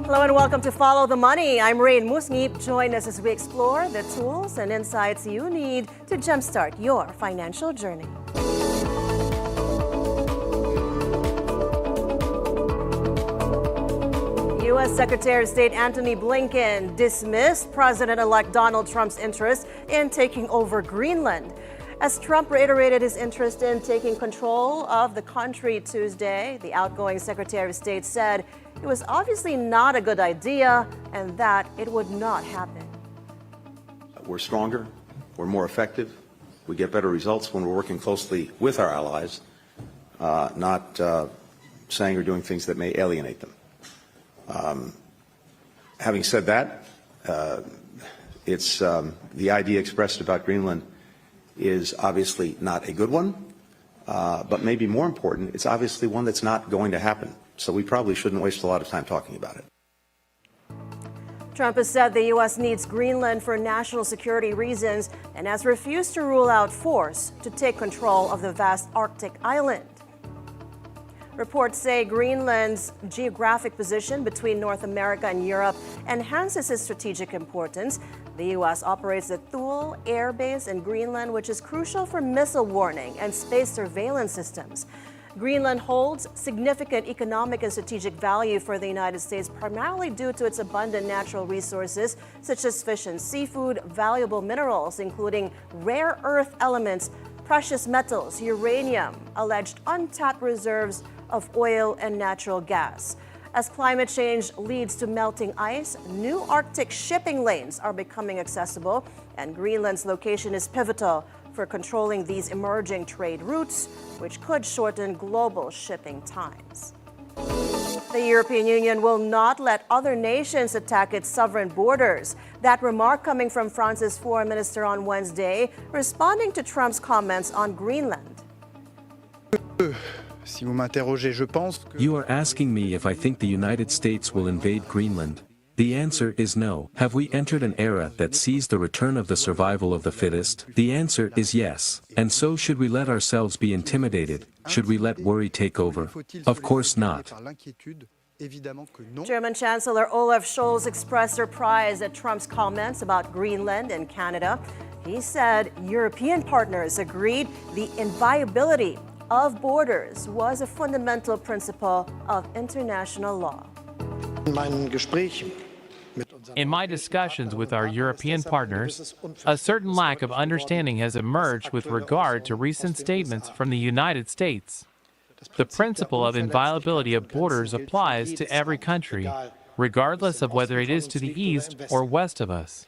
Hello and welcome to Follow the Money. I'm Raine Musñgi. Join us as we explore the tools and insights you need to jumpstart your financial journey. U.S. Secretary of State Antony Blinken dismissed President-elect Donald Trump's interest in taking over Greenland. As Trump reiterated his interest in taking control of the country Tuesday, the outgoing Secretary of State said it was obviously not a good idea and that it would not happen. We're stronger, we're more effective, we get better results when we're working closely with our allies, not saying or doing things that may alienate them. Having said that, it's the idea expressed about Greenland is obviously not a good one, but maybe more important, it's obviously one that's not going to happen. So we probably shouldn't waste a lot of time talking about it. Trump has said the U.S. needs Greenland for national security reasons and has refused to rule out force to take control of the vast Arctic island. Reports say Greenland's geographic position between North America and Europe enhances its strategic importance. The U.S. operates the Thule Air Base in Greenland, which is crucial for missile warning and space surveillance systems. Greenland holds significant economic and strategic value for the United States, primarily due to its abundant natural resources, such as fish and seafood, valuable minerals, including rare earth elements, precious metals, uranium, alleged untapped reserves of oil and natural gas. As climate change leads to melting ice, new Arctic shipping lanes are becoming accessible, and Greenland's location is pivotal for controlling these emerging trade routes, which could shorten global shipping times. The European Union will not let other nations attack its sovereign borders. That remark coming from France's foreign minister on Wednesday, responding to Trump's comments on Greenland. You are asking me if I think the United States will invade Greenland. The answer is no. Have we entered an era that sees the return of the survival of the fittest? The answer is yes. And so should we let ourselves be intimidated? Should we let worry take over? Of course not. German Chancellor Olaf Scholz expressed surprise at Trump's comments about Greenland and Canada. He said European partners agreed the inviolability of borders was a fundamental principle of international law. In my discussions with our European partners, a certain lack of understanding has emerged with regard to recent statements from the United States. The principle of inviolability of borders applies to every country, regardless of whether it is to the east or west of us.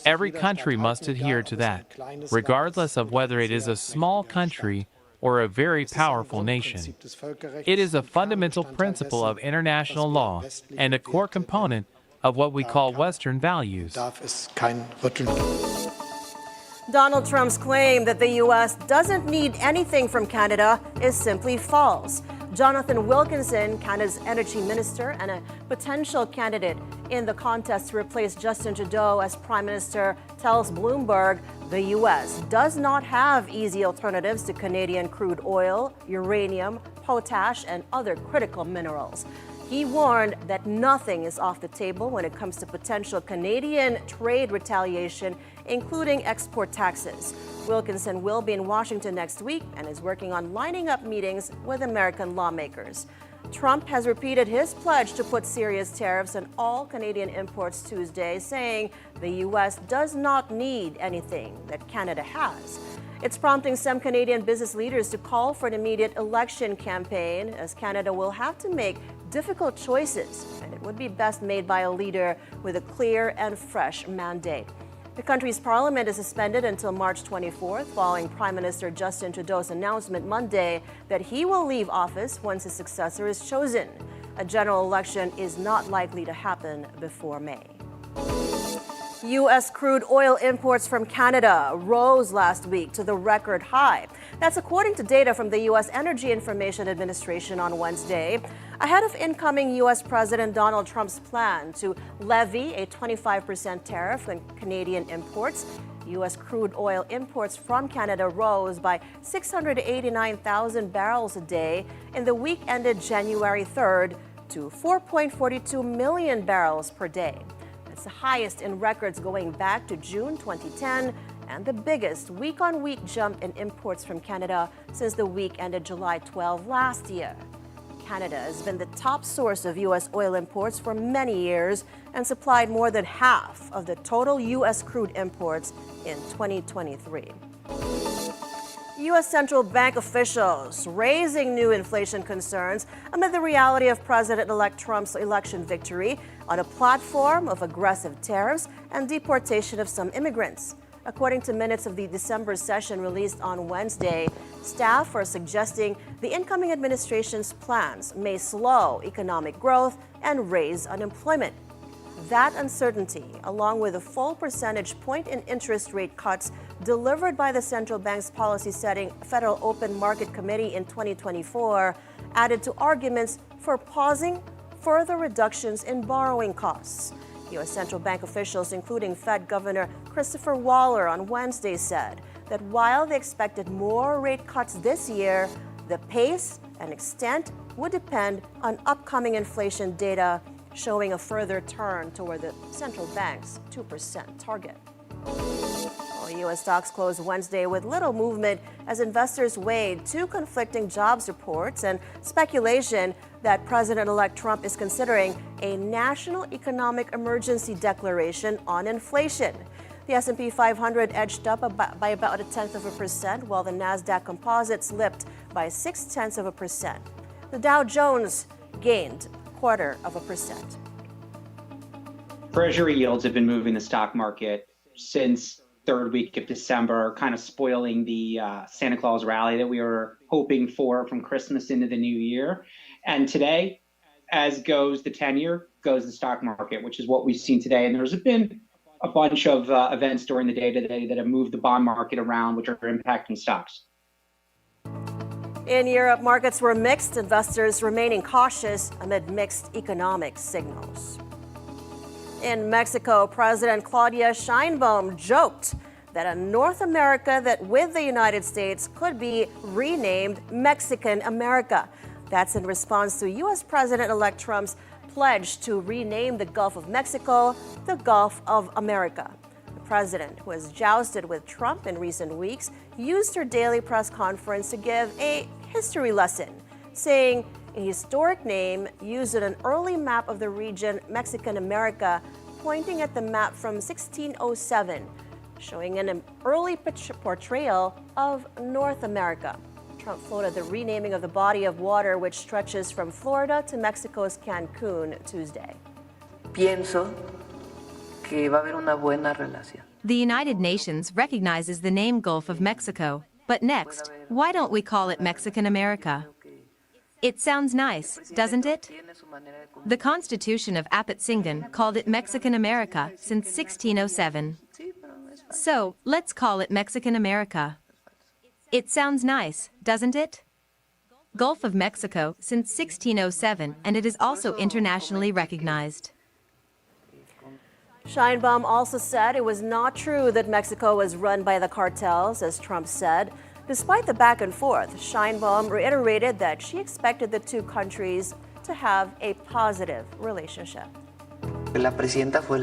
Every country must adhere to that, regardless of whether it is a small country or a very powerful nation. It is a fundamental principle of international law and a core component of what we call Western values. Donald Trump's claim that the U.S. doesn't need anything from Canada is simply false. Jonathan Wilkinson, Canada's energy minister and a potential candidate in the contest to replace Justin Trudeau as prime minister, tells Bloomberg the U.S. does not have easy alternatives to Canadian crude oil, uranium, potash, and other critical minerals. He warned that nothing is off the table when it comes to potential Canadian trade retaliation, including export taxes. Wilkinson will be in Washington next week and is working on lining up meetings with American lawmakers. Trump has repeated his pledge to put serious tariffs on all Canadian imports Tuesday, saying the U.S. does not need anything that Canada has. It's prompting some Canadian business leaders to call for an immediate election campaign, as Canada will have to make difficult choices, and it would be best made by a leader with a clear and fresh mandate. The country's parliament is suspended until March 24th, following Prime Minister Justin Trudeau's announcement Monday that he will leave office once his successor is chosen. A general election is not likely to happen before May. U.S. crude oil imports from Canada rose last week to the record high. That's according to data from the U.S. Energy Information Administration on Wednesday, ahead of incoming U.S. President Donald Trump's plan to levy a 25% tariff on Canadian imports. U.S. crude oil imports from Canada rose by 689,000 barrels a day in the week ended January 3rd, to 4.42 million barrels per day. That's the highest in records going back to June 2010 and the biggest week-on-week jump in imports from Canada since the week ended July 12 last year. Canada has been the top source of U.S. oil imports for many years and supplied more than half of the total U.S. crude imports in 2023. U.S. central bank officials raising new inflation concerns amid the reality of President-elect Trump's election victory on a platform of aggressive tariffs and deportation of some immigrants. According to minutes of the December session released on Wednesday, staff are suggesting the incoming administration's plans may slow economic growth and raise unemployment. That uncertainty, along with a full percentage point in interest rate cuts delivered by the central bank's policy-setting Federal Open Market Committee in 2024, added to arguments for pausing further reductions in borrowing costs. U.S. central bank officials, including Fed Governor Christopher Waller, on Wednesday said that while they expected more rate cuts this year, the pace and extent would depend on upcoming inflation data showing a further turn toward the central bank's 2% target. Well, U.S. stocks closed Wednesday with little movement as investors weighed two conflicting jobs reports and speculation that President-elect Trump is considering a national economic emergency declaration on inflation. The S&P 500 edged up by about 0.1%, while the Nasdaq Composite slipped by 0.6%. The Dow Jones gained 0.25%. Treasury yields have been moving the stock market since third week of December, kind of spoiling the Santa Claus rally that we were hoping for from Christmas into the new year. And today, as goes the 10-year, goes the stock market, which is what we've seen today. And there's been a bunch of events during the day today that have moved the bond market around, which are impacting stocks. In Europe, markets were mixed, investors remaining cautious amid mixed economic signals. In Mexico, President Claudia Sheinbaum joked that a North America that with the United States could be renamed Mexican America. That's in response to U.S. President-elect Trump's pledge to rename the Gulf of Mexico the Gulf of America. The president, who has jousted with Trump in recent weeks, used her daily press conference to give a history lesson, saying a historic name used in an early map of the region Mexican America, pointing at the map from 1607, showing an early portrayal of North America. Trump floated the renaming of the body of water which stretches from Florida to Mexico's Cancun Tuesday. Pienso que va a haber una buena relación. The United Nations recognizes the name Gulf of Mexico, but next, why don't we call it Mexican America? It sounds nice, doesn't it? The Constitution of Apatzingán called it Mexican America since 1607. So, let's call it Mexican America. It sounds nice, doesn't it? Gulf of Mexico since 1607, and it is also internationally recognized. Sheinbaum also said it was not true that Mexico was run by the cartels, as Trump said. Despite the back and forth, Sheinbaum reiterated that she expected the two countries to have a positive relationship. La presidenta fue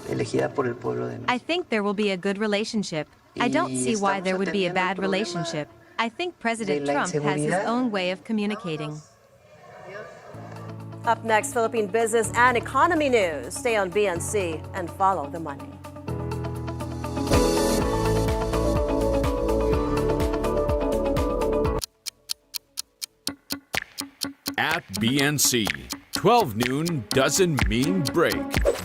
elegida por el pueblo de México. I think there will be a good relationship. I don't see why there would be a bad relationship. I think President Trump has his own way of communicating. Up next, Philippine business and economy news. Stay on BNC and follow the money. At BNC, 12 noon doesn't mean break.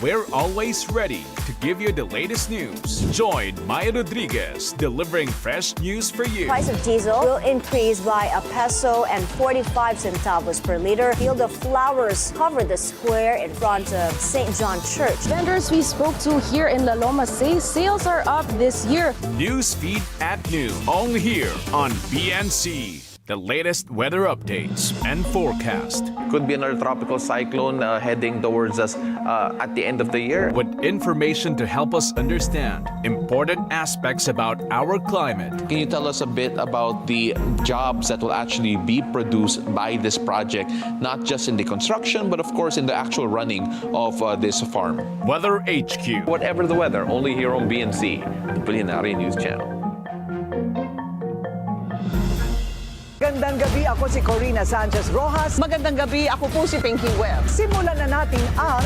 We're always ready to give you the latest news. Join Maya Rodriguez, delivering fresh news for you. Price of diesel will increase by $1.45 per liter. Field of flowers covered the square in front of St. John Church. Vendors we spoke to here in La Loma say sales are up this year. News feed at noon, only here on BNC. the latest weather updates and forecast. Could be another tropical cyclone heading towards us at the end of the year. With information to help us understand important aspects about our climate. Can you tell us a bit about the jobs that will actually be produced by this project, not just in the construction, but of course in the actual running of this farm? Weather HQ. Whatever the weather, only here on BNC, the Bilyonaryo News Channel. Magandang gabi, ako si Corina Sanchez Rojas. Magandang gabi, ako po si Pinky Webb. Simulan na natin ang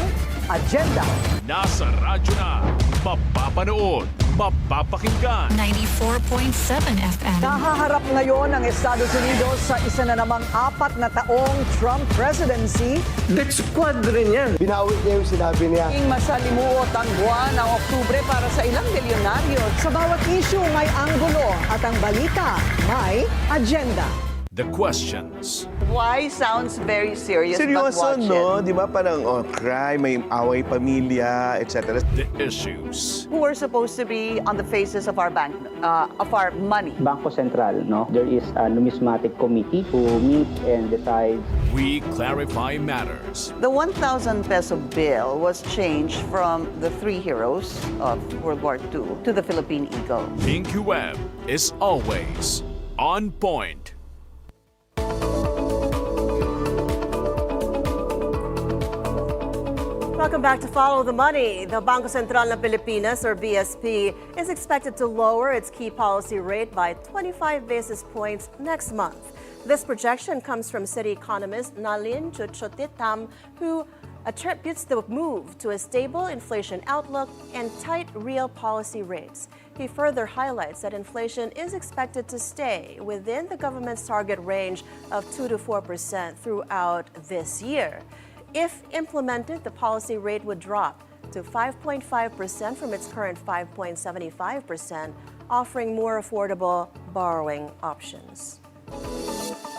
agenda. Nasa radyo na, mapapanood, mapapakinggan. 94.7 FM. Nahaharap ngayon ang Estados Unidos sa isa na namang 4 na taong Trump presidency. Death squad rin yan. Binawi niya yung sinabi niya. Ing masalimuot ang buwan ng Oktubre para sa ilang bilyonaryo. Sa bawat issue may anggulo at ang balita may agenda. The questions. Why sounds very serious Seryoso, but watch no? it. Di ba parang, crime, may away pamilya, etc. The issues. Who are supposed to be on the faces of our bank, of our money? Bangko Sentral, no? There is a numismatic committee who meets and decides. We clarify matters. The 1,000 peso bill was changed from the 3 heroes of World War II to the Philippine Eagle. Pinky Webb is always on point. Welcome back to Follow the Money. The Bangko Sentral ng Pilipinas, or BSP, is expected to lower its key policy rate by 25 basis points next month. This projection comes from city economist Nalin Chuchotitam, who attributes the move to a stable inflation outlook and tight real policy rates. He further highlights that inflation is expected to stay within the government's target range of 2 to 4% throughout this year. If implemented, the policy rate would drop to 5.5% from its current 5.75%, offering more affordable borrowing options.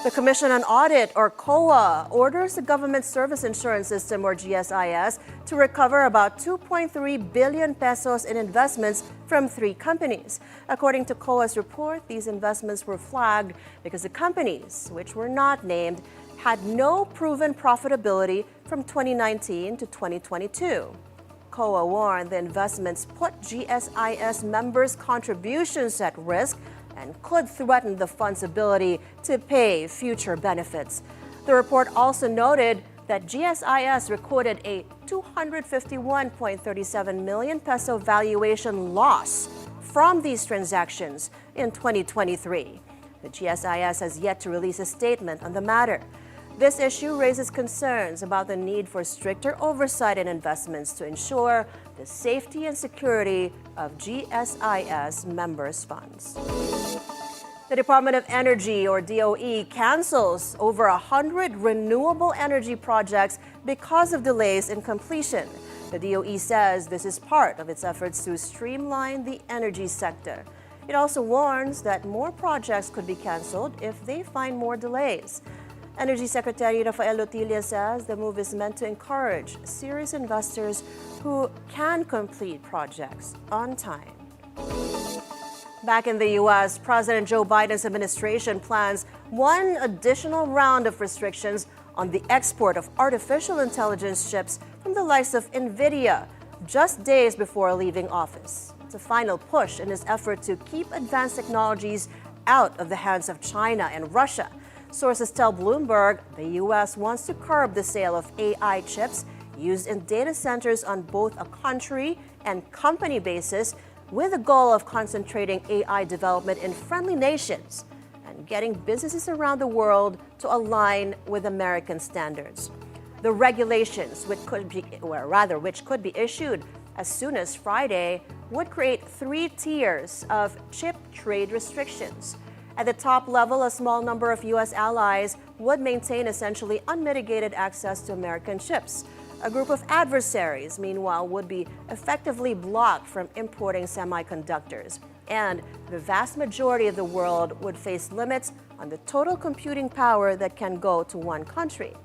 The Commission on Audit, or COA, orders the Government Service Insurance System, or GSIS, to recover about 2.3 billion pesos in investments from 3 companies. According to COA's report, these investments were flagged because the companies, which were not named, had no proven profitability from 2019 to 2022. COA warned the investments put GSIS members' contributions at risk and could threaten the fund's ability to pay future benefits. The report also noted that GSIS recorded a 251.37 million peso valuation loss from these transactions in 2023. The GSIS has yet to release a statement on the matter. This issue raises concerns about the need for stricter oversight in investments to ensure the safety and security of GSIS members' funds. The Department of Energy, or DOE, cancels over 100 renewable energy projects because of delays in completion. The DOE says this is part of its efforts to streamline the energy sector. It also warns that more projects could be canceled if they find more delays. Energy Secretary Rafael Lotilla says the move is meant to encourage serious investors who can complete projects on time. Back in the U.S., President Joe Biden's administration plans one additional round of restrictions on the export of artificial intelligence chips from the likes of Nvidia, just days before leaving office. It's a final push in his effort to keep advanced technologies out of the hands of China and Russia. Sources tell Bloomberg the U.S. wants to curb the sale of AI chips used in data centers on both a country and company basis, with the goal of concentrating AI development in friendly nations and getting businesses around the world to align with American standards. The regulations, which could be issued as soon as Friday, would create 3 tiers of chip trade restrictions. At the top level, a small number of U.S. allies would maintain essentially unmitigated access to American chips. A group of adversaries, meanwhile, would be effectively blocked from importing semiconductors. And the vast majority of the world would face limits on the total computing power that can go to one country.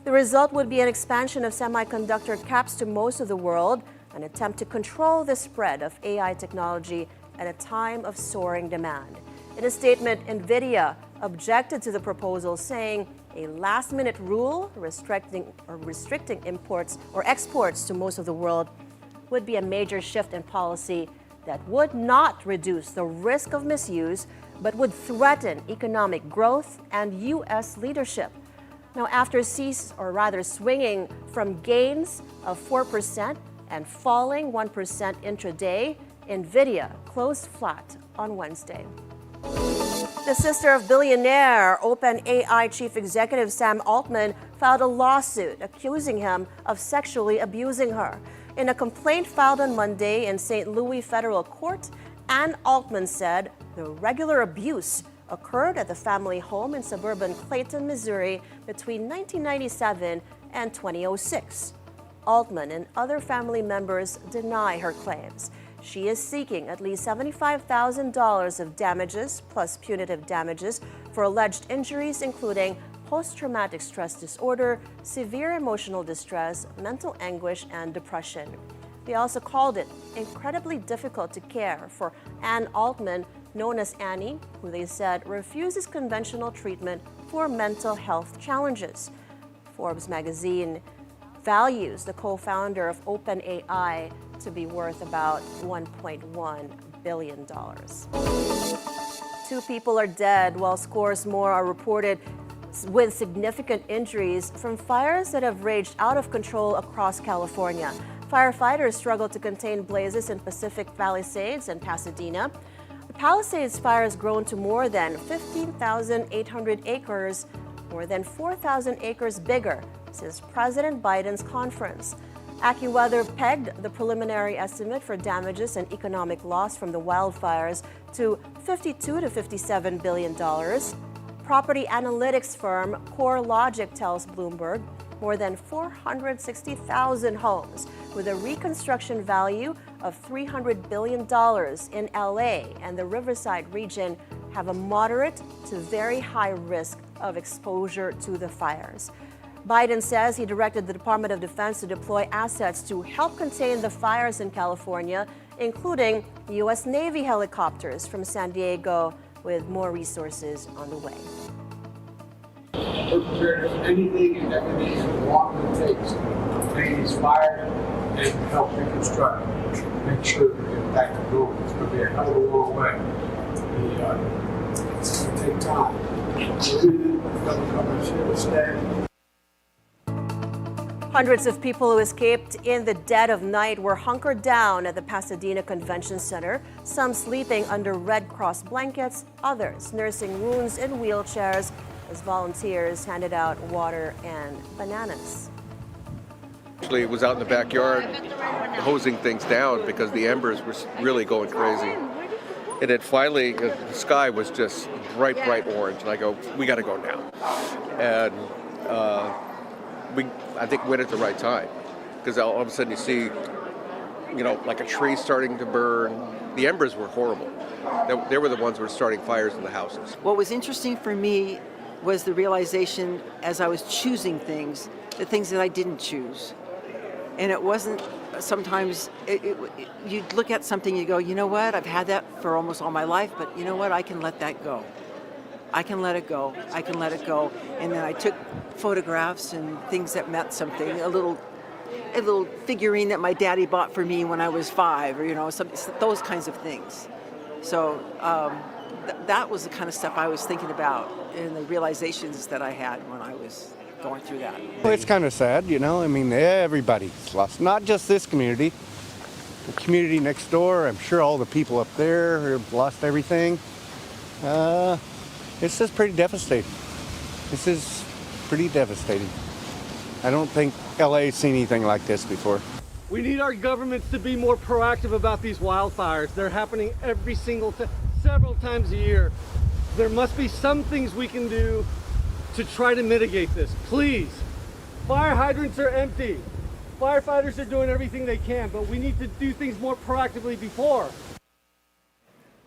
The result would be an expansion of semiconductor caps to most of the world, an attempt to control the spread of AI technology at a time of soaring demand. In a statement, Nvidia objected to the proposal, saying a last-minute rule restricting imports or exports to most of the world would be a major shift in policy that would not reduce the risk of misuse, but would threaten economic growth and U.S. leadership. Now, after swinging from gains of 4% and falling 1% intraday, Nvidia closed flat on Wednesday. The sister of billionaire OpenAI chief executive Sam Altman filed a lawsuit accusing him of sexually abusing her. In a complaint filed on Monday in St. Louis federal court, Ann Altman said the regular abuse occurred at the family home in suburban Clayton, Missouri between 1997 and 2006. Altman and other family members deny her claims. She is seeking at least $75,000 of damages plus punitive damages for alleged injuries, including post-traumatic stress disorder, severe emotional distress, mental anguish, and depression. They also called it incredibly difficult to care for Ann Altman, known as Annie, who they said refuses conventional treatment for mental health challenges. Forbes magazine values the co-founder of OpenAI to be worth about $1.1 billion. 2 people are dead, while scores more are reported with significant injuries from fires that have raged out of control across California. Firefighters struggle to contain blazes in Pacific Palisades and Pasadena. The Palisades fire has grown to more than 15,800 acres, more than 4,000 acres bigger since President Biden's conference. AccuWeather pegged the preliminary estimate for damages and economic loss from the wildfires to $52 to $57 billion. Property analytics firm CoreLogic tells Bloomberg more than 460,000 homes with a reconstruction value of $300 billion in LA and the Riverside region have a moderate to very high risk of exposure to the fires. Biden says he directed the Department of Defense to deploy assets to help contain the fires in California, including U.S. Navy helicopters from San Diego, with more resources on the way. We're prepared for anything and everything as long as it takes to contain these fires and help reconstruct, make sure we get back to normal. It's going to be a hell of a long way. It's going to take time. Hundreds of people who escaped in the dead of night were hunkered down at the Pasadena Convention Center, some sleeping under Red Cross blankets, others nursing wounds in wheelchairs as volunteers handed out water and bananas. Actually, it was out in the backyard hosing things down because the embers were really going crazy. And then finally, the sky was just bright orange. And I go, we got to go now. And I think we went at the right time because all of a sudden you see, like a tree starting to burn. The embers were horrible. They were the ones who were starting fires in the houses. What was interesting for me was the realization as I was choosing things, the things that I didn't choose. And it wasn't, sometimes you'd look at something, you go, you know what, I've had that for almost all my life, but you know what, I can let that go. I can let it go. I can let it go. And then I took photographs and things that meant something, a little figurine that my daddy bought for me when I was 5, or those kinds of things. So that was the kind of stuff I was thinking about and the realizations that I had when I was going through that. Well, it's kind of sad, everybody's lost, not just this community, the community next door. I'm sure all the people up there have lost everything. It's just pretty devastating. This is pretty devastating. I don't think LA's seen anything like this before. We need our governments to be more proactive about these wildfires. They're happening every single several times a year. There must be some things we can do to try to mitigate this. Please, fire hydrants are empty. Firefighters are doing everything they can, but we need to do things more proactively before.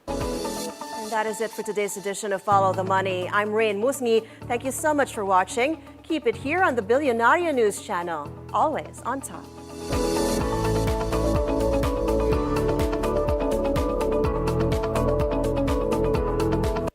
And that is it for today's edition of Follow the Money. I'm Raine Musñgi. Thank you so much for watching. Keep it here on the Bilyonaryo News Channel, always on top.